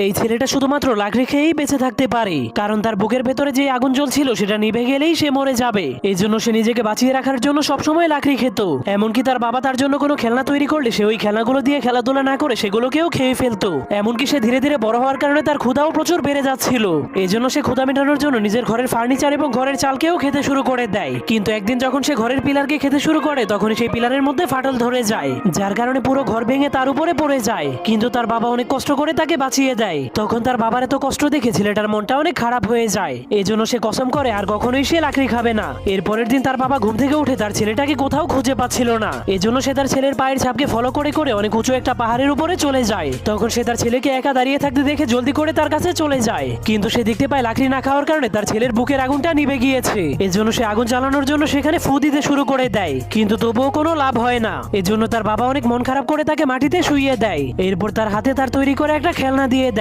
এই ছেলেটা শুধুমাত্র লাকড়ি খেয়েই বেঁচে থাকতে পারে, কারণ তার বুকের ভেতরে যে আগুন জ্বলছিল সেটা নিভে গেলেই সে মরে যাবে। এই জন্য সে নিজেকে বাঁচিয়ে রাখার জন্য সবসময় লাকড়ি খেত। এমনকি তার বাবা তার জন্য কোনো খেলনা তৈরি করলে সে ওই খেলনাগুলো দিয়ে খেলাধুলা না করে সেগুলোকেও খেয়ে ফেলতো। এমনকি সে ধীরে ধীরে বড় হওয়ার কারণে তার ক্ষুধাও প্রচুর বেড়ে যাচ্ছিল। এই জন্য সে ক্ষুধা মেটানোর জন্য নিজের ঘরের ফার্নিচার এবং ঘরের চালকেও খেতে শুরু করে দেয়। কিন্তু একদিন যখন সে ঘরের পিলারকে খেতে শুরু করে তখন সেই পিলারের মধ্যে ফাটল ধরে যায়, যার কারণে পুরো ঘর ভেঙে তার উপরে পড়ে যায়। কিন্তু তার বাবা অনেক কষ্ট করে তাকে বাঁচিয়ে দেয়। তখন তার বাবার এত কষ্ট দেখে ছেলেটার মনটা অনেক খারাপ হয়ে যায়। এই জন্য সে কসম করে আর কখনোই সে লাকড়ি খাবে না। এর পরের দিন তার বাবা ঘুম থেকে উঠে তার ছেলেটাকে কোথাও খুঁজে পাচ্ছিল না। এই জন্য সে তার ছেলের পায়ের ছাপকে ফলো করে করে অনেক উঁচু একটা পাহাড়ের উপরে চলে যায়। তখন সে তার ছেলেকে একা দাঁড়িয়ে থাকতে দেখে জলদি করে তার কাছে চলে যায়। কিন্তু সে দেখতে পায় লাকড়ি না খাওয়ার কারণে তার ছেলের বুকের আগুনটা নিভে গিয়েছে। এর জন্য সে আগুন জ্বালানোর জন্য সেখানে ফু দিতে শুরু করে দেয়, কিন্তু তবুও কোনো লাভ হয় না। এর জন্য তার বাবা অনেক মন খারাপ করে তাকে মাটিতে শুইয়ে দেয়। এরপর তার হাতে তার তৈরি করে একটা খেলনা দিয়ে দেয়।